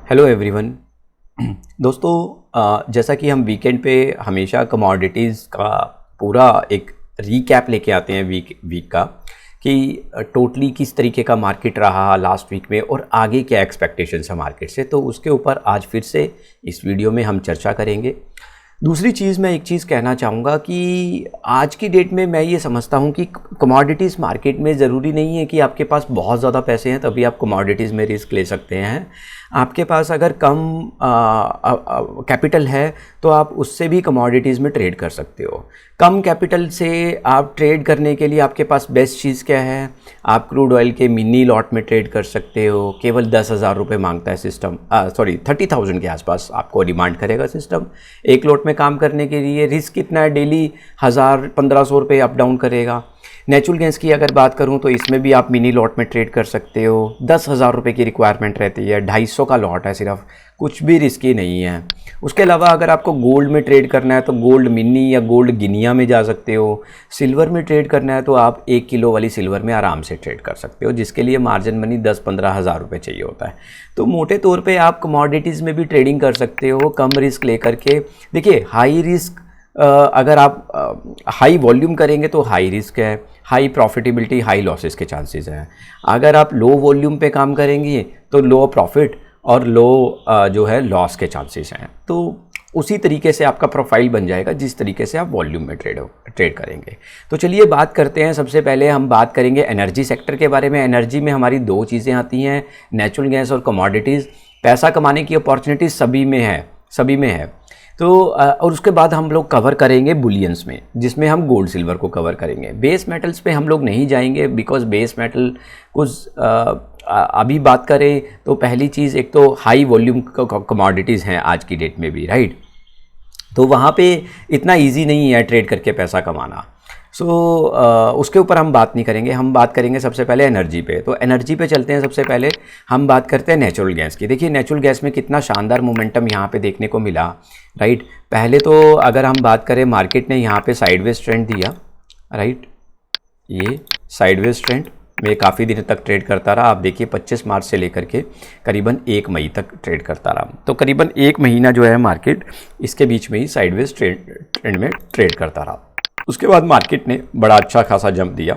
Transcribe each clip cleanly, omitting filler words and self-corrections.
Hello everyone. दोस्तों, जैसा कि हम वीकेंड पे हमेशा कमोडिटीज़ का पूरा एक रीकैप लेके आते हैं वीक का कि टोटली किस तरीके का मार्केट रहा लास्ट वीक में और आगे क्या एक्सपेक्टेशंस है मार्केट से, तो उसके ऊपर आज फिर से इस वीडियो में हम चर्चा करेंगे। दूसरी चीज़, मैं एक चीज़ कहना चाहूँगा कि आज की डेट में मैं ये समझता हूँ कि कमोडिटीज़ मार्केट में ज़रूरी नहीं है कि आपके पास बहुत ज़्यादा पैसे हैं तभी आप कमोडिटीज़ में रिस्क ले सकते हैं। आपके पास अगर कम कैपिटल है तो आप उससे भी कमोडिटीज़ में ट्रेड कर सकते हो। कम कैपिटल से आप ट्रेड करने के लिए आपके पास बेस्ट चीज़ क्या है, आप क्रूड ऑयल के मिनी लॉट में ट्रेड कर सकते हो। केवल 10,000 रुपये मांगता है सिस्टम, 30,000 के आसपास आपको डिमांड करेगा सिस्टम एक लॉट में काम करने के लिए। रिस्क कितना है, डेली 1,000-1,500 रुपये अप डाउन करेगा। नेचुरल गैस की अगर बात करूं तो इसमें भी आप मिनी लॉट में ट्रेड कर सकते हो। 10,000 रुपये की रिक्वायरमेंट रहती है, 250 का लॉट है सिर्फ, कुछ भी रिस्की नहीं है। उसके अलावा अगर आपको गोल्ड में ट्रेड करना है तो गोल्ड मिनी या गोल्ड गिनिया में जा सकते हो। सिल्वर में ट्रेड करना है तो आप 1 किलो वाली सिल्वर में आराम से ट्रेड कर सकते हो, जिसके लिए मार्जिन मनी 10-15 हज़ार रुपये चाहिए होता है। तो मोटे तौर पे आप कमोडिटीज़ में भी ट्रेडिंग कर सकते हो कम रिस्क लेकर के। देखिए, हाई रिस्क अगर आप हाई वॉल्यूम करेंगे तो हाई रिस्क है, हाई प्रॉफिटेबिलिटी, हाई लॉसेस के चांसेस हैं। अगर आप लो वॉल्यूम पे काम करेंगे तो लो प्रॉफिट और लो जो है लॉस के चांसेस हैं। तो उसी तरीके से आपका प्रोफाइल बन जाएगा जिस तरीके से आप वॉल्यूम में ट्रेड करेंगे। तो चलिए बात करते हैं। सबसे पहले हम बात करेंगे एनर्जी सेक्टर के बारे में। एनर्जी में हमारी दो चीज़ें आती हैं, नेचुरल गैस और कमोडिटीज़। पैसा कमाने की अपॉर्चुनिटीज़ सभी में है। तो और उसके बाद हम लोग कवर करेंगे बुलियंस में, जिसमें हम गोल्ड सिल्वर को कवर करेंगे। बेस मेटल्स पे हम लोग नहीं जाएंगे बिकॉज बेस मेटल कुछ अभी बात करें तो पहली चीज़, एक तो हाई वॉल्यूम कमोडिटीज़ हैं आज की डेट में भी, राइट। तो वहाँ पे इतना इजी नहीं है ट्रेड करके पैसा कमाना। उसके ऊपर हम बात नहीं करेंगे। हम बात करेंगे सबसे पहले एनर्जी पे। तो एनर्जी पे चलते हैं। सबसे पहले हम बात करते हैं नेचुरल गैस की। देखिए, नेचुरल गैस में कितना शानदार मोमेंटम यहाँ पे देखने को मिला, राइट। पहले तो अगर हम बात करें, मार्केट ने यहाँ पे साइडवेज ट्रेंड दिया, राइट। ये साइडवेज ट्रेंड में काफ़ी दिन तक ट्रेड करता रहा। आप देखिए 25 मार्च से लेकर के करीबन 1 मई तक ट्रेड करता रहा। तो करीबन 1 महीना जो है मार्केट इसके बीच में ही साइडवेज ट्रेंड में ट्रेड करता रहा। उसके बाद मार्केट ने बड़ा अच्छा खासा जंप दिया।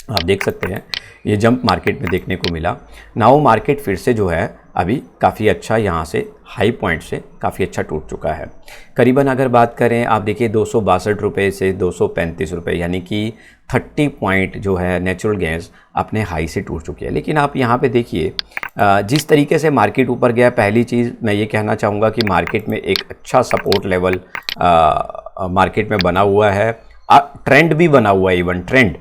आप देख सकते हैं ये जंप मार्केट में देखने को मिला। नाउ मार्केट फिर से जो है अभी काफ़ी अच्छा यहाँ से हाई पॉइंट से काफ़ी अच्छा टूट चुका है। करीबन अगर बात करें, आप देखिए 262 रुपये से 235 रुपये, यानी कि 30 पॉइंट जो है नेचुरल गैस अपने हाई से टूट चुकी है। लेकिन आप यहाँ पे देखिए जिस तरीके से मार्केट ऊपर गया, पहली चीज़ मैं ये कहना चाहूँगा कि मार्केट में एक अच्छा सपोर्ट लेवल मार्केट में बना हुआ है। ट्रेंड भी बना हुआ है, इवन ट्रेंड।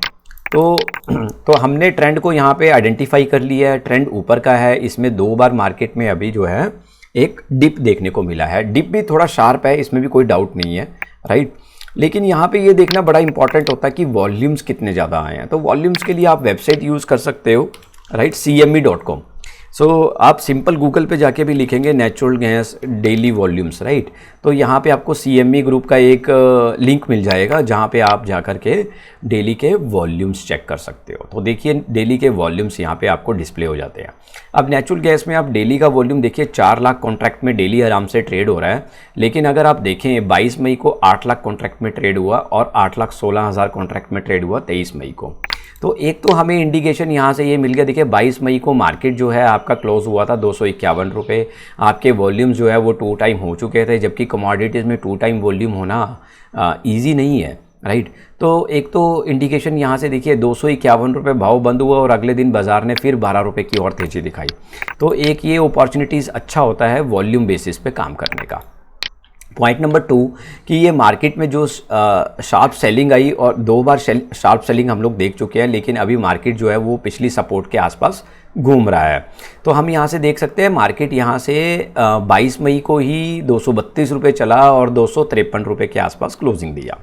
तो हमने ट्रेंड को यहाँ पे आइडेंटिफाई कर लिया है। ट्रेंड ऊपर का है। इसमें 2 बार मार्केट में अभी जो है एक डिप देखने को मिला है। डिप भी थोड़ा शार्प है, इसमें भी कोई डाउट नहीं है, राइट। लेकिन यहाँ पे ये देखना बड़ा इंपॉर्टेंट होता है कि वॉल्यूम्स कितने ज़्यादा आए हैं। तो वॉल्यूम्स के लिए आप वेबसाइट यूज़ कर सकते हो, राइट, cme.com। आप सिंपल गूगल पे जाके भी लिखेंगे natural gas daily volumes, right. तो यहाँ पे आपको CME ग्रुप का एक लिंक मिल जाएगा जहाँ पे आप जा कर के डेली के वॉल्यूम्स चेक कर सकते हो। तो देखिए डेली के वॉल्यूम्स यहाँ पे आपको डिस्प्ले हो जाते हैं। अब नेचुरल गैस में आप डेली का वॉल्यूम देखिए, 4 लाख कॉन्ट्रैक्ट में डेली आराम से ट्रेड हो रहा है। लेकिन अगर आप देखें 22 मई को 8 लाख कॉन्ट्रैक्ट में ट्रेड हुआ और 8,16,000 कॉन्ट्रैक्ट में ट्रेड हुआ 23 मई को। तो एक तो हमें इंडिकेशन यहाँ से ये मिल गया। देखिए 22 मई को मार्केट जो है आपका क्लोज हुआ था 251 रुपये। आपके वॉल्यूम जो है वो 2 टाइम हो चुके थे, जबकि कमोडिटीज़ में 2 टाइम वॉल्यूम होना ईजी नहीं है, राइट। तो एक तो इंडिकेशन यहाँ से देखिए 251 रुपये भाव बंद हुआ और अगले दिन बाजार ने फिर 12 रुपये की और तेज़ी दिखाई। तो एक ये अपॉर्चुनिटीज़ अच्छा होता है वॉल्यूम बेसिस पे काम करने का। पॉइंट नंबर 2 कि ये मार्केट में जो शार्प सेलिंग आई, और 2 बार शार्प सेलिंग हम लोग देख चुके हैं, लेकिन अभी मार्केट जो है वो पिछली सपोर्ट के आसपास घूम रहा है। तो हम यहाँ से देख सकते हैं मार्केट यहाँ से 22 मई को ही 232 रुपये चला और 253 रुपये के आसपास क्लोजिंग दिया।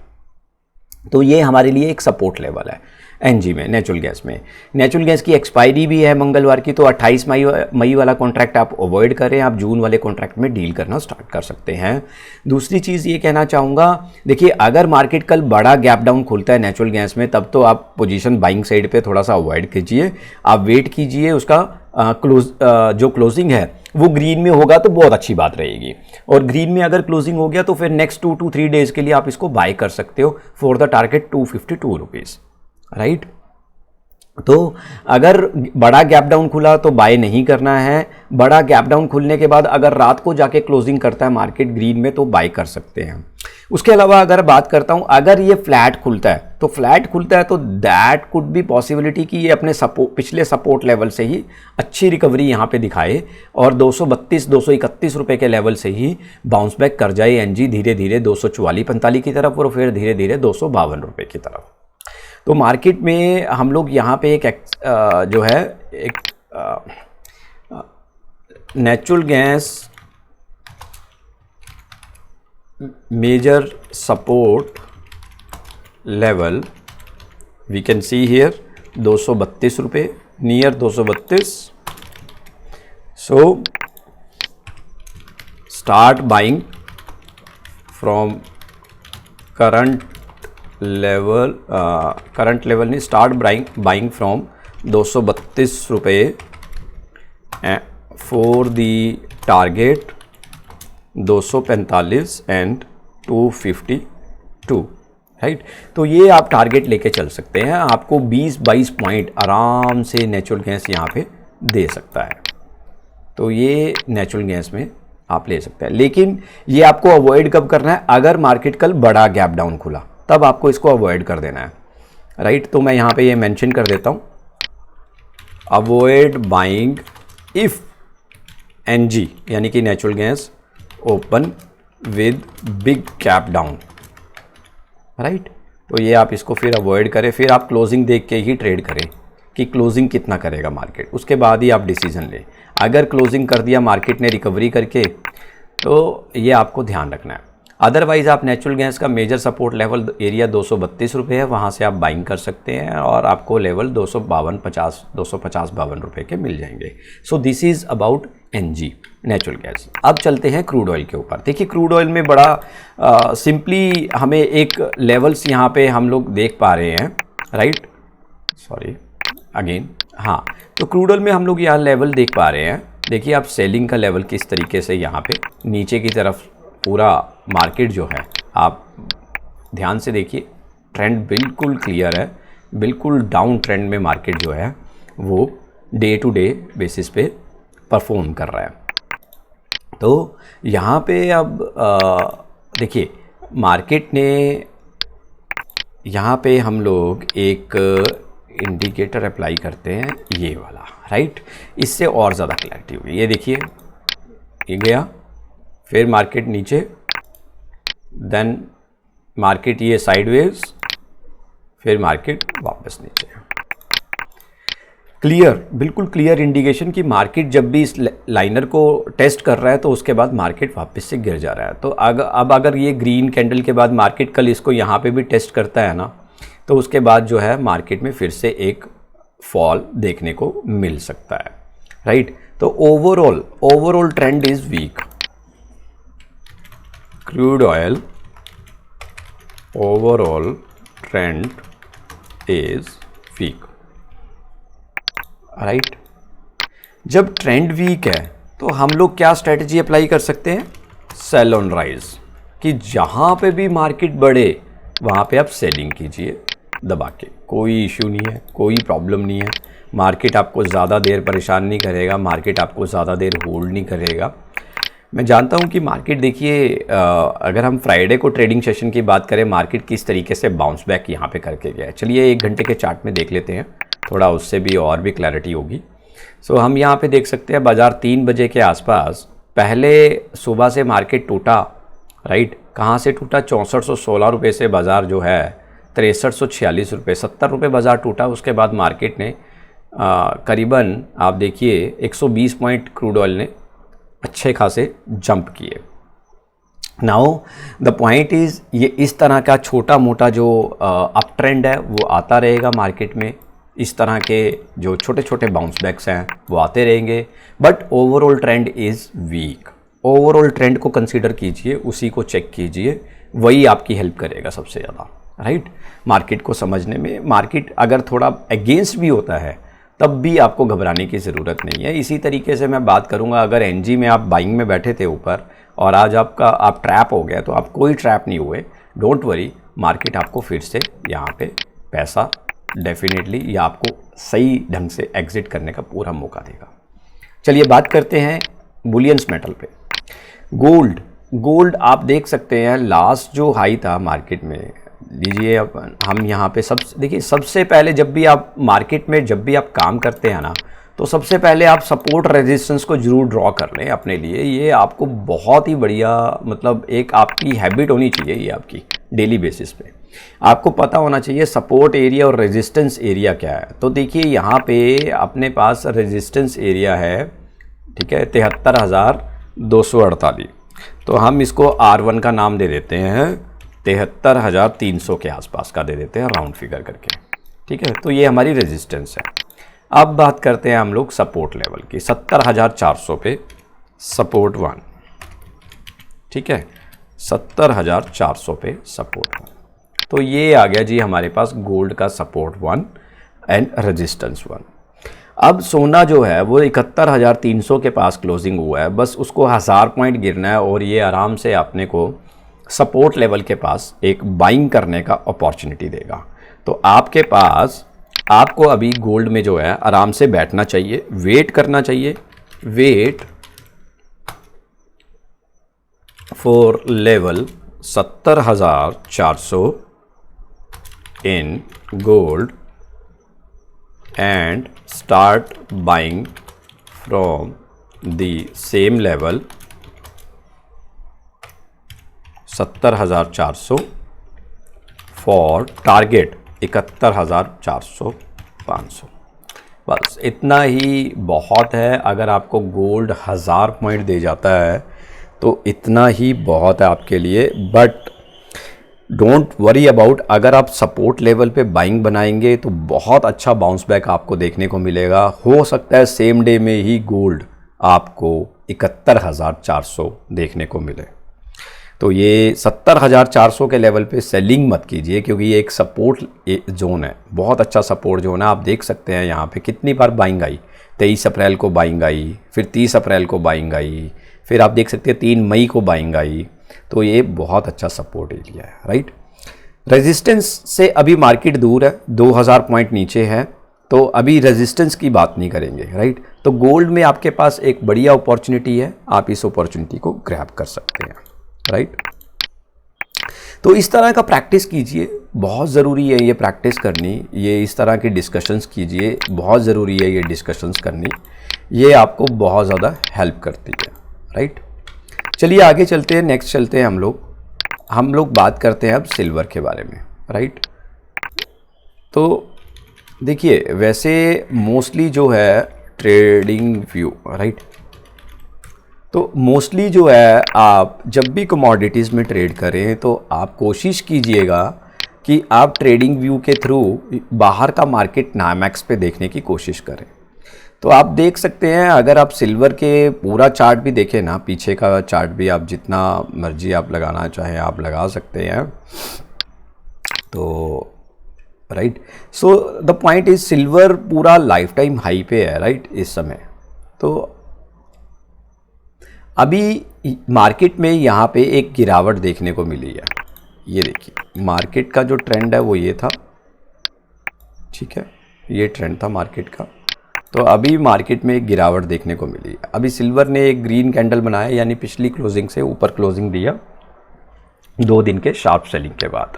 तो ये हमारे लिए एक सपोर्ट लेवल है एनजी में, नेचुरल गैस में। नेचुरल गैस की एक्सपायरी भी है मंगलवार की, तो 28 मई वाला कॉन्ट्रैक्ट आप अवॉइड करें। आप जून वाले कॉन्ट्रैक्ट में डील करना स्टार्ट कर सकते हैं। दूसरी चीज़ ये कहना चाहूँगा, देखिए अगर मार्केट कल बड़ा गैप डाउन खुलता है नेचुरल गैस में, तब तो आप पोजीशन बाइंग साइड पे थोड़ा सा अवॉइड कीजिए। आप वेट कीजिए उसका जो क्लोजिंग है वो ग्रीन में होगा तो बहुत अच्छी बात रहेगी। और ग्रीन में अगर क्लोजिंग हो गया तो फिर नेक्स्ट 2 to 3 डेज के लिए आप इसको बाय कर सकते हो for the target 252 rupees, right. तो अगर बड़ा गैप डाउन खुला तो बाय नहीं करना है। बड़ा गैप डाउन खुलने के बाद अगर रात को जाके क्लोजिंग करता है मार्केट ग्रीन में तो बाय कर सकते हैं। उसके अलावा अगर बात करता हूं, अगर ये फ्लैट खुलता है तो दैट कुड बी पॉसिबिलिटी कि ये अपने पिछले सपोर्ट लेवल से ही अच्छी रिकवरी यहाँ पे दिखाए और 232-231 रुपए के लेवल से ही बाउंस बैक कर जाए एनजी धीरे धीरे 244-45 की तरफ और फिर धीरे धीरे 252 रुपए की तरफ। तो मार्केट में हम लोग यहाँ पे जो है एक natural gas major support level we can see here 232 रुपये, near 232। So start buying from current level नहीं, स्टार्ट बाइंग फ्रॉम 232 रुपये for the target 245 and 252, right. तो ये आप टारगेट लेके चल सकते हैं, आपको 20-22 पॉइंट आराम से नेचुरल गैस यहाँ पे दे सकता है। तो ये नेचुरल गैस में आप ले सकते हैं, लेकिन ये आपको अवॉइड कब करना है, अगर मार्केट कल बड़ा गैप डाउन खुला तब आपको इसको अवॉइड कर देना है, राइट। तो मैं यहाँ पे ये मेंशन कर देता हूँ, अवॉइड बाइंग इफ एनजी यानी कि natural gas open with big gap down, right. तो ये आप इसको फिर अवॉइड करें, फिर आप क्लोजिंग देख के ही ट्रेड करें कि क्लोजिंग कितना करेगा मार्केट, उसके बाद ही आप डिसीजन लें। अगर क्लोजिंग कर दिया मार्केट ने रिकवरी करके तो ये आपको ध्यान रखना है। अदरवाइज़ आप नेचुरल गैस का मेजर सपोर्ट लेवल एरिया 232 रुपये है, वहाँ से आप बाइंग कर सकते हैं और आपको लेवल 250-52 रुपये के मिल जाएंगे। So this is about NG natural gas. अब चलते हैं क्रूड ऑयल के ऊपर। देखिए क्रूड ऑयल में बड़ा सिंपली हमें एक लेवल्स यहाँ पे हम लोग देख पा रहे हैं, राइट। सॉरी अगेन, हाँ, तो क्रूड ऑयल में हम लोग यहाँ लेवल देख पा रहे हैं। देखिए आप सेलिंग का लेवल किस तरीके से यहाँ पे नीचे की तरफ पूरा मार्केट जो है, आप ध्यान से देखिए, ट्रेंड बिल्कुल क्लियर है, बिल्कुल डाउन ट्रेंड में मार्केट जो है वो डे टू डे बेसिस पे परफॉर्म कर रहा है। तो यहाँ पे अब देखिए मार्केट ने यहाँ पे हम लोग एक इंडिकेटर अप्लाई करते हैं, ये वाला, राइट। इससे और ज़्यादा क्लैरिटी होगी। ये देखिए ये गया, फिर मार्केट नीचे, देन मार्केट ये साइडवेज, फिर मार्केट वापस नीचे। क्लियर, बिल्कुल क्लियर इंडिकेशन कि मार्केट जब भी इस लाइनर को टेस्ट कर रहा है तो उसके बाद मार्केट वापस से गिर जा रहा है। तो अब अगर ये ग्रीन कैंडल के बाद मार्केट कल इसको यहाँ पे भी टेस्ट करता है ना, तो उसके बाद जो है मार्केट में फिर से एक फॉल देखने को मिल सकता है, राइट। तो overall trend is weak. Crude oil overall trend is weak, right. जब ट्रेंड वीक है तो हम लोग क्या स्ट्रेटजी अप्लाई कर सकते हैं, सेल ऑन राइज, कि जहां पे भी मार्केट बढ़े वहां पे आप सेलिंग कीजिए दबा के, कोई इश्यू नहीं है, कोई प्रॉब्लम नहीं है। मार्केट आपको ज़्यादा देर परेशान नहीं करेगा, मार्केट आपको ज़्यादा देर होल्ड नहीं करेगा। मैं जानता हूं कि मार्केट, देखिए अगर हम फ्राइडे को ट्रेडिंग सेशन की बात करें, मार्केट किस तरीके से बाउंस बैक यहाँ पे करके गया है। चलिए 1 घंटे के चार्ट में देख लेते हैं, थोड़ा उससे भी और भी क्लैरिटी होगी। सो हम यहाँ पे देख सकते हैं बाज़ार 3 बजे के आसपास पहले सुबह से मार्केट टूटा, राइट। कहाँ से टूटा, 6416 रुपये से बाज़ार जो है 6346 रुपये, 70 रुपये बाज़ार टूटा। उसके बाद मार्केट ने करीबन आप देखिए 120 पॉइंट क्रूड ऑयल ने अच्छे खासे जंप किए। नाउ द पॉइंट इज़, ये इस तरह का छोटा मोटा जो अप ट्रेंड है वो आता रहेगा मार्केट में, इस तरह के जो छोटे छोटे बाउंस बैक्स हैं वो आते रहेंगे, but overall trend is week. Overall trend को कंसीडर कीजिए, उसी को चेक कीजिए, वही आपकी हेल्प करेगा सबसे ज़्यादा, राइट। मार्केट को समझने में, मार्केट अगर थोड़ा अगेंस्ट भी होता है तब भी आपको घबराने की ज़रूरत नहीं है। इसी तरीके से मैं बात करूंगा, अगर एनजी में आप बाइंग में बैठे थे ऊपर और आज आप ट्रैप हो गए, तो आप कोई ट्रैप नहीं हुए, डोंट वरी, मार्केट आपको फिर से यहाँ पे पैसा डेफिनेटली या आपको सही ढंग से एग्जिट करने का पूरा मौका देगा। चलिए बात करते हैं बुलियंस मेटल पे। गोल्ड आप देख सकते हैं लास्ट जो हाई था मार्केट में, लीजिए हम यहाँ पे देखिए, सबसे पहले जब भी आप मार्केट में जब भी आप काम करते हैं ना, तो सबसे पहले आप सपोर्ट रेजिस्टेंस को जरूर ड्रॉ कर लें अपने लिए। ये आपको बहुत ही बढ़िया, मतलब एक आपकी हैबिट होनी चाहिए, ये आपकी डेली बेसिस पे आपको पता होना चाहिए सपोर्ट एरिया और रेजिस्टेंस एरिया क्या है। तो देखिए यहाँ पे अपने पास रेजिस्टेंस एरिया है, ठीक है, 73,248। तो हम इसको R1 का नाम दे देते हैं, 73,300 के आसपास का दे देते हैं राउंड फिगर करके, ठीक है। तो ये हमारी रेजिस्टेंस है। अब बात करते हैं हम लोग सपोर्ट लेवल की, 70,400 पे सपोर्ट 1, ठीक है, 70,400 पे सपोर्ट 1। तो ये आ गया जी हमारे पास गोल्ड का सपोर्ट 1 एंड रेजिस्टेंस 1। अब सोना जो है वो 71,300 के पास क्लोजिंग हुआ है, बस उसको 1000 पॉइंट गिरना है और ये आराम से अपने को सपोर्ट लेवल के पास एक बाइंग करने का अपॉर्चुनिटी देगा। तो आपके पास, आपको अभी गोल्ड में जो है आराम से बैठना चाहिए, वेट करना चाहिए, wait for level 70,400 in gold and start buying from the same level 70,400 for target 71,400 500। बस इतना ही बहुत है। अगर आपको गोल्ड 1000 पॉइंट दे जाता है तो इतना ही बहुत है आपके लिए, बट डोंट वरी अबाउट, अगर आप सपोर्ट लेवल पे बाइंग बनाएंगे तो बहुत अच्छा बाउंस बैक आपको देखने को मिलेगा। हो सकता है सेम डे में ही गोल्ड आपको 71,400 देखने को मिले। तो ये 70,400 के लेवल पे सेलिंग मत कीजिए, क्योंकि ये एक सपोर्ट जोन है, बहुत अच्छा सपोर्ट जोन है। आप देख सकते हैं यहाँ पे कितनी बार बाइंग आई, 23 अप्रैल को बाइंग आई, फिर 30 अप्रैल को बाइंग आई, फिर आप देख सकते हैं 3 मई को बाइंग आई। तो ये बहुत अच्छा सपोर्ट एरिया है, राइट। रेजिस्टेंस से अभी मार्केट दूर है, 2000 पॉइंट नीचे है, तो अभी रेजिस्टेंस की बात नहीं करेंगे, राइट। तो गोल्ड में आपके पास एक बढ़िया अपॉर्चुनिटी है, आप इस अपॉर्चुनिटी को ग्रैब कर सकते हैं, राइट। तो इस तरह का प्रैक्टिस कीजिए, बहुत ज़रूरी है ये प्रैक्टिस करनी, ये इस तरह की डिस्कशंस कीजिए, बहुत ज़रूरी है ये डिस्कशंस करनी, ये आपको बहुत ज़्यादा हेल्प करती है, राइट। चलिए आगे चलते हैं, नेक्स्ट चलते हैं हम लोग बात करते हैं अब सिल्वर के बारे में, राइट। तो देखिए वैसे मोस्टली जो है ट्रेडिंग व्यू, राइट, तो मोस्टली जो है आप जब भी कमोडिटीज़ में ट्रेड करें तो आप कोशिश कीजिएगा कि आप ट्रेडिंग व्यू के थ्रू बाहर का मार्केट नाइमैक्स पे देखने की कोशिश करें। तो आप देख सकते हैं, अगर आप सिल्वर के पूरा चार्ट भी देखें ना, पीछे का चार्ट भी आप जितना मर्जी आप लगाना चाहें आप लगा सकते हैं। तो right, so the point is silver पूरा लाइफ टाइम हाई पे है, राइट, इस समय। तो अभी मार्केट में यहाँ पे एक गिरावट देखने को मिली है। ये देखिए मार्केट का जो ट्रेंड है वो ये था, ठीक है, ये ट्रेंड था मार्केट का। तो अभी मार्केट में एक गिरावट देखने को मिली है। अभी सिल्वर ने एक ग्रीन कैंडल बनाया, यानी पिछली क्लोजिंग से ऊपर क्लोजिंग दिया 2 दिन के शार्प सेलिंग के बाद।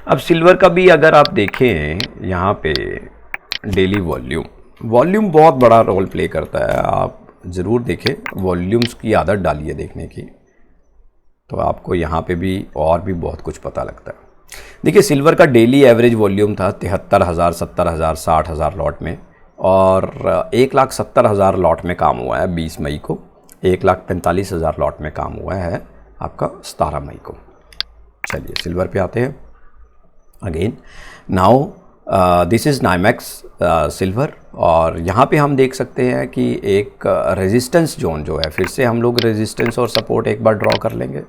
अब सिल्वर का भी अगर आप देखें यहाँ पे डेली वॉल्यूम बहुत बड़ा रोल प्ले करता है। आप ज़रूर देखें, वॉल्यूम्स की आदत डालिए देखने की, तो आपको यहाँ पे भी और भी बहुत कुछ पता लगता है। देखिए सिल्वर का डेली एवरेज वॉल्यूम था 73,000, 70,000, 60,000 लॉट में, और 1,70,000 लॉट में काम हुआ है 20 मई को, 1,45,000 लॉट में काम हुआ है आपका 17 मई को। चलिए सिल्वर पे आते हैं again. Now this is NYMEX silver, और यहाँ पे हम देख सकते हैं कि एक रेजिस्टेंस जोन जो है, फिर से हम लोग रेजिस्टेंस और सपोर्ट एक बार ड्रॉ कर लेंगे।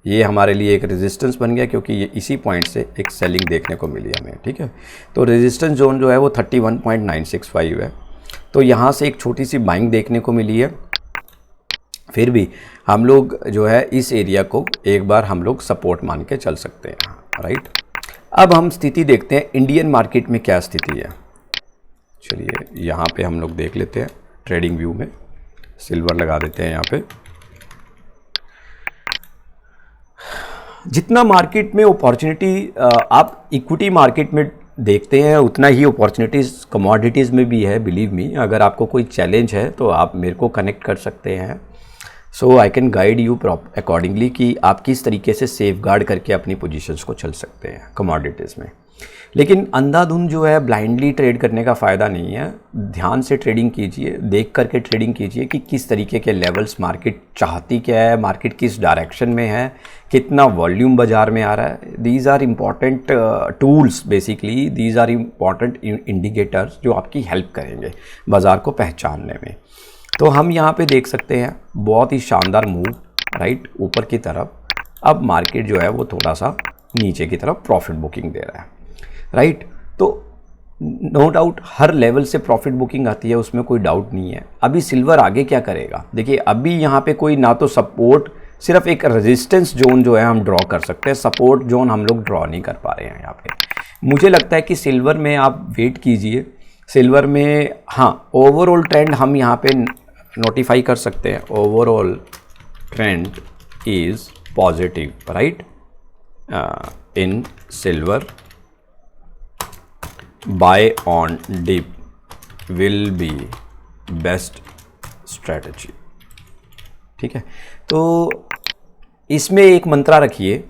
ये हमारे लिए एक रेजिस्टेंस बन गया, क्योंकि ये इसी पॉइंट से एक सेलिंग देखने को मिली हमें, ठीक है। तो रेजिस्टेंस जोन जो है वो 31.965 है। तो यहाँ से एक छोटी सी बाइंग देखने को मिली है, फिर भी हम लोग जो है इस एरिया को एक बार हम लोग सपोर्ट मान के चल सकते हैं, राइट। अब हम स्थिति देखते हैं इंडियन मार्केट में क्या स्थिति है। चलिए यहाँ पे हम लोग देख लेते हैं ट्रेडिंग व्यू में, सिल्वर लगा देते हैं यहाँ पे। जितना मार्केट में अपॉर्चुनिटी आप इक्विटी मार्केट में देखते हैं, उतना ही अपॉर्चुनिटीज़ कमोडिटीज़ में भी है, बिलीव मी। अगर आपको कोई चैलेंज है तो आप मेरे को कनेक्ट कर सकते हैं, so I can guide you accordingly कि आप किस तरीके से सेफ गार्ड करके अपनी पोजीशंस को चल सकते हैं कमोडिटीज़ में। लेकिन अंधाधुंध जो है ब्लाइंडली ट्रेड करने का फ़ायदा नहीं है। ध्यान से ट्रेडिंग कीजिए, देख करके ट्रेडिंग कीजिए कि किस तरीके के लेवल्स मार्केट चाहती क्या है, मार्केट किस डायरेक्शन में है, कितना वॉल्यूम बाज़ार में आ रहा है। These are important tools, basically these are important indicators जो आपकी हेल्प करेंगे बाज़ार को पहचानने में। तो हम यहाँ पे देख सकते हैं बहुत ही शानदार मूव, राइट, ऊपर की तरफ। अब मार्केट जो है वो थोड़ा सा नीचे की तरफ प्रॉफिट बुकिंग दे रहा है, राइट। तो नो डाउट हर लेवल से प्रॉफिट बुकिंग आती है, उसमें कोई डाउट नहीं है। अभी सिल्वर आगे क्या करेगा, देखिए अभी यहाँ पे कोई ना तो सपोर्ट, सिर्फ एक रेजिस्टेंस जोन जो है हम ड्रॉ कर सकते हैं, सपोर्ट जोन हम लोग ड्रॉ नहीं कर पा रहे हैं यहाँ पे। मुझे लगता है कि सिल्वर में आप वेट कीजिए। सिल्वर में हाँ, ओवरऑल ट्रेंड हम यहाँ पे नोटिफाई कर सकते हैं। Overall trend is positive, right, in silver. Buy on dip will be best strategy, ठीक है। तो इसमें एक मंत्रा रखिए,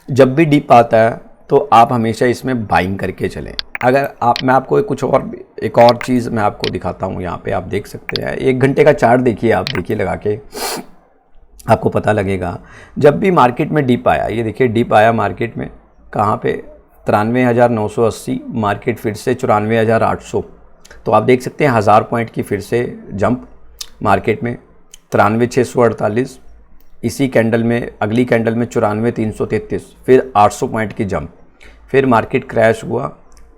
जब भी डिप आता है तो आप हमेशा इसमें बाइंग करके चलें। अगर आप, मैं आपको एक और चीज़ मैं आपको दिखाता हूँ। यहाँ पे आप देख सकते हैं 1 घंटे का चार्ट देखिए, आप देखिए लगा के, आपको पता लगेगा। जब भी मार्केट में डिप आया, ये देखिए डिप आया मार्केट में कहाँ पे, 93,980, मार्केट फिर से 94,800। तो आप देख सकते हैं 1000 पॉइंट की फिर से जंप मार्केट में, 93,648। इसी कैंडल में, अगली कैंडल में 94,333, फिर 800 पॉइंट की जंप। फिर मार्केट क्रैश हुआ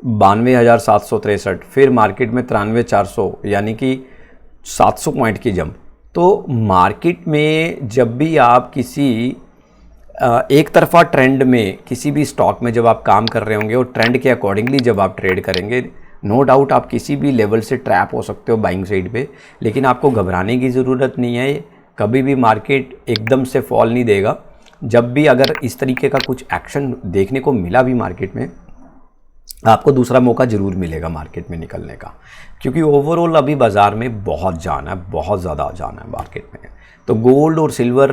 92,763, फिर मार्केट में 93,400, यानी कि 700 पॉइंट की जंप। तो मार्केट में जब भी आप किसी एक तरफा ट्रेंड में, किसी भी स्टॉक में जब आप काम कर रहे होंगे और ट्रेंड के अकॉर्डिंगली जब आप ट्रेड करेंगे, नो डाउट आप किसी भी लेवल से ट्रैप हो सकते हो बाइंग साइड पे। लेकिन आपको घबराने की ज़रूरत नहीं है, कभी भी मार्केट एकदम से फॉल नहीं देगा। जब भी अगर इस तरीके का कुछ एक्शन देखने को मिला भी मार्केट में, आपको दूसरा मौका ज़रूर मिलेगा मार्केट में निकलने का, क्योंकि ओवरऑल अभी बाज़ार में बहुत जान है, बहुत ज़्यादा जान है मार्केट में। तो गोल्ड और सिल्वर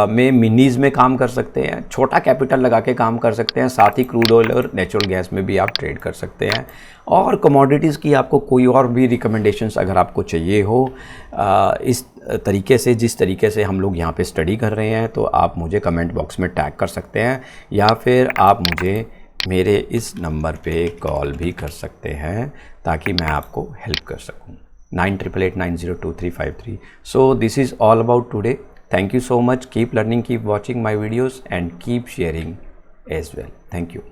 में मिनीज़ में काम कर सकते हैं, छोटा कैपिटल लगा के काम कर सकते हैं। साथ ही क्रूड ऑयल और नेचुरल गैस में भी आप ट्रेड कर सकते हैं। और कमोडिटीज़ की आपको कोई और भी रिकमेंडेशंस अगर आपको चाहिए हो इस तरीके से, जिस तरीके से हम लोग यहाँ पे स्टडी कर रहे हैं, तो आप मुझे कमेंट बॉक्स में टैग कर सकते हैं, या फिर आप मुझे मेरे इस नंबर पे कॉल भी कर सकते हैं ताकि मैं आपको हेल्प कर सकूं। 9888902353. So this is all about today. Thank you so much. Keep learning, keep watching my videos and keep sharing as well. Thank you.